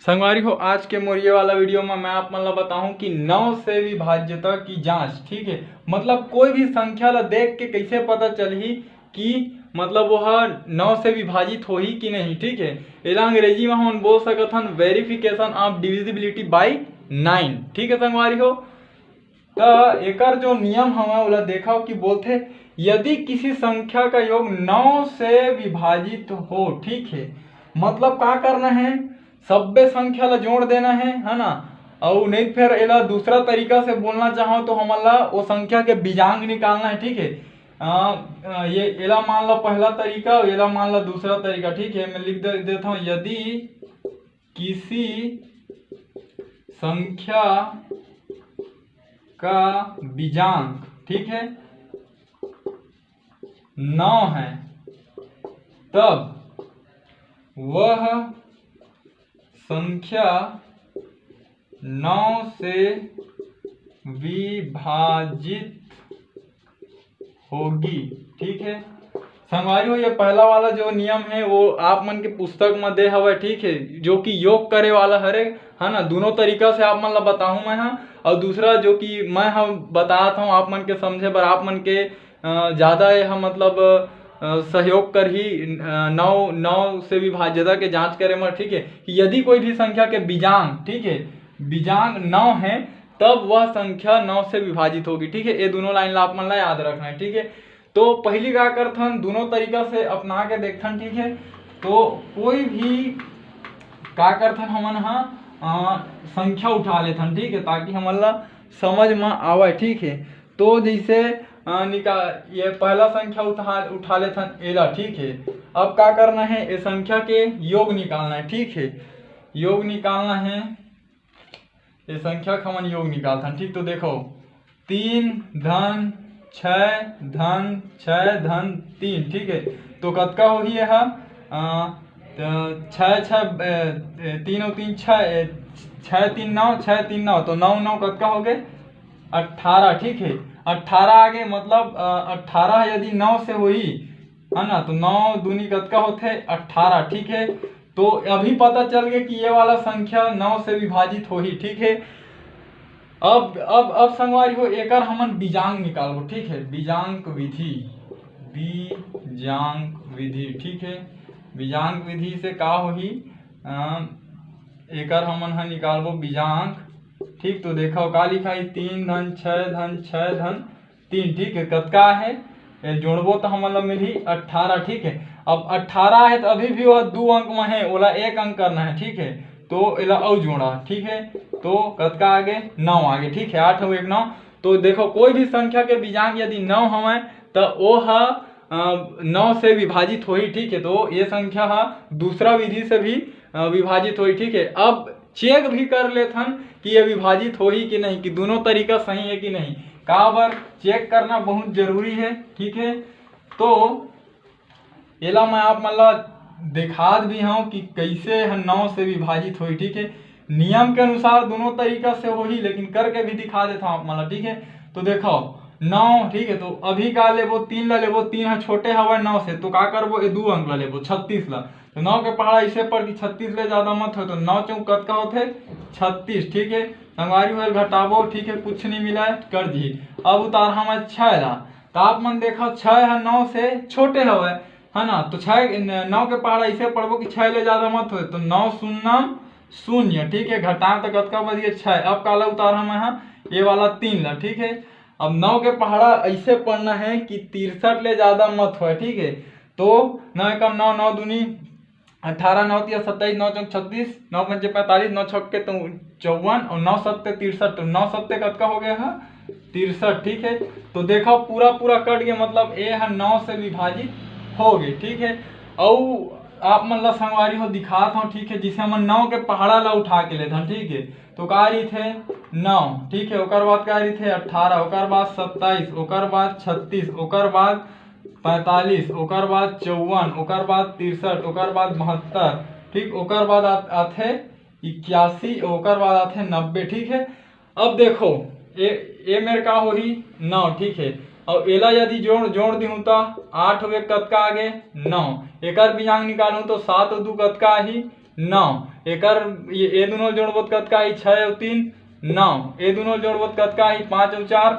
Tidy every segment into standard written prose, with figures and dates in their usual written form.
संगवारी हो, आज के मोर ये वाला वीडियो में मैं आप मन ला बताऊं कि 9 से विभाज्यता की जांच। ठीक है, मतलब कोई भी संख्या ला देख के कैसे पता चलही कि मतलब वह 9 से विभाजित होही कि नहीं। ठीक है, एला अंग्रेजी में हम बोल सकत हन वेरिफिकेशन ऑफ डिविजिबिलिटी बाय 9। ठीक है संगवारी हो, तो एकर जो नियम हवा ओला देखा कि बोलते यदि किसी संख्या का योग 9 से विभाजित हो, ठीक है, मतलब क्या करना है, सब्बे संख्या ला जोड़ देना है ना। और नहीं फिर एला दूसरा तरीका से बोलना चाहो तो हमला वो संख्या के बीजांग निकालना है। ठीक है, ये एला मान लो पहला तरीका और एला मान लो दूसरा तरीका। ठीक है, मैं लिख देता हूँ, यदि किसी संख्या का बीजांक, ठीक है, 9 है, तब वह संख्या 9 से विभाजित होगी। ठीक है संगवारी हो, ये पहला वाला जो नियम है वो आप मन के पुस्तक में दे हवे। ठीक है, जो कि योग करे वाला हरे है ना, दोनों तरीका से आप मन ला बताऊं मैं हाँ। और दूसरा जो कि मैं हम बतात हूँ आप मन के समझे बर, आप मन के ज़्यादा यह मतलब सहयोग कर ही 9 से विभाज्यता के जांच करे में। ठीक है, कि यदि कोई भी संख्या के बीजांग, ठीक है, बीजांग 9 है, तब वह संख्या 9 से विभाजित होगी। ठीक है, ये दोनों लाइन ला आप मन ला याद रखना है। ठीक है, तो पहली क्या करथन, दोनों तरीका से अपना के देखथन। ठीक है, तो कोई भी क्या करथन हमन संख्या उठा लेथन। ठीक है, ताकि हमन ला समझ में आवे। ठीक है, तो जैसे ये पहला संख्या उठा लेथन एला। ठीक है, अब क्या करना है, ये संख्या के योग निकालना है। ठीक है, योग निकालना है, ये संख्या का हमन योग निकालथन। ठीक, तो देखो 3 धन 6 धन 6 धन 3। ठीक है, तो कतका होही यह 6 6 3 और 3 6 6 3 9 6 3 9, तो 9 9 कतका हो गए 18। ठीक है, 18 आगे मतलब 18 यदि 9 से हुई है ना, तो 9 दूनी कतका होते 18। ठीक है, तो अभी पता चल गया कि ये वाला संख्या 9 से विभाजित होही। ठीक है, अब संगवारी हो, एकर हमन बीजांक निकालबो। ठीक है, बीजांक विधि, बीजांक विधि। ठीक है, बीजांक विधि से का होही, एकर हमन निकालबो बीजांक। ठीक, तो देखो का लिखा है 3 धन 6 धन 6 धन 3। ठीक है, कतका है, जोड़बो तो हमन ला मिली 18। ठीक है, अब 18 है तो अभी भी वह 2 अंक में है, ओला 1 अंक करना है। ठीक है, तो एला और जोड़ा। ठीक है, तो कतका आगे 9 आगे। ठीक है, 8 और 1 9। तो देखो कोई भी संख्या के बीजांक यदि 9 हवे तो वो 9 से विभाजित होई। ठीक है, तो ये संख्या दूसरा विधि से भी विभाजित होई। ठीक है, अब चेक भी कर लेथन कि ये विभाजित होही कि नहीं, कि दोनों तरीका सही है कि नहीं। का बार चेक करना बहुत जरूरी है। ठीक है, तो एला मैं आप मन ला दिखात भी हूँ कि कैसे 9 से विभाजित होई। ठीक है, नियम के अनुसार दोनों तरीका से होही, लेकिन करके भी दिखा देता हूँ आप मन ला। ठीक है, तो देखो 9। ठीक है, तो अभी का लेबो 3 ला लेबो, 3 है छोटे हवा 9 से, तो का करबो, ये 2 अंक ला लेबो 36 ला। तो 9 के पहाड़ा इसे पर कि 36 ले ज्यादा मत हो, तो 9 चौक कतका होते 36। ठीक है, संगवारी हो घटाबो। ठीक है, कुछ नहीं मिला है कर दी। अब उतार हम 6 ला, तो आप मन देखो 6 है 9 से छोटे हवा है ना, तो 9 के पहाड़ा इसे पढ़बो कि 6 ले ज्यादा मत हो, तो 9 शून्य 0। ठीक है, घटा तो कतका बच गया 6। अब काला उतार हम ये वाला 3 ला। ठीक है, अब 9 के पहाड़ा ऐसे पढ़ना है कि 63 ले ज्यादा मत हो। ठीक है, तो 9 का 9 9 दूनी 18 9 तिया 27 9 चौक 36 9 पंचे 45 9 छक्के तो 54 और 9 सत्ते 63, तो 9 सत्ते कतका हो गया है 63। ठीक है, तो देखो पूरा पूरा कट गया, मतलब ये है 9 से विभाजित हो गए। ठीक है, और आप मन ला संगवारी हो दिखात हूँ। ठीक है, जिसे हम 9 के पहाड़ा ला उठा के लेते हैं। ठीक है, तो का रही थे 9। ठीक है, ओकर बाद का रही थे 18, ओकर बाद 27, ओकर बाद 36, ओकर बाद 45, ओकर बाद 54, ओकर बाद 63, ओकर बाद 72। ठीक, ओकर बाद आथे 81, ओकर बाद आथे 90। ठीक है, अब देखो ये मेरे का होही 9। ठीक है, और एला यदि जोड़ दी हूँ तो 8 वे कतका आगे 9, एकर बीजांग निकालूं तो 7 और 2 कतका आही 9 एकर ए दोनों जोड़बो तो कतका आई 6 और 3 9 ए दोनों जोड़बो तो कतका आई 5 और 4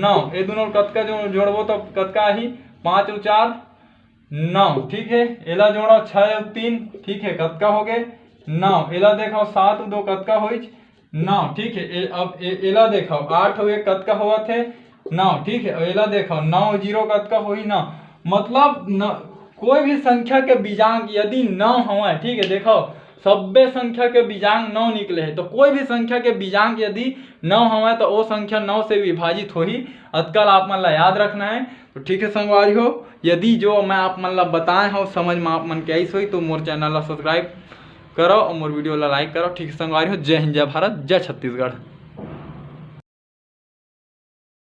9 ए दोनों कतका जोड़बो तो कतका आई 5 और 4 9 ठीक है। एला जोड़ो 6 और 3 ठीक है कतका हो गए 9 एला देखो 7 और 2 कतका होई 9 ठीक है। अब एला देखो 8 और 1 कतका हुआ थे 9 ठीक है। एला देखो 9 और 0 कतका होई 9 मतलब कोई भी संख्या के बीजांक यदि 9 हुआ ठीक है देखो सभ्य संख्या के बीजांक 9 निकले है तो कोई भी संख्या के बीजांक यदि 9 हुआ तो वो संख्या 9 से विभाजित हो ही अतकल आप मन ला याद रखना है। तो ठीक है संगवारी हो यदि जो मैं आप मन ला बताए हो समझ में आप मन के आई सोई तो मोर चैनल ला सब्सक्राइब करो और मोर वीडियो ला लाइक करो। ठीक है संगवारी हो जय हिंद जय भारत जय छत्तीसगढ़।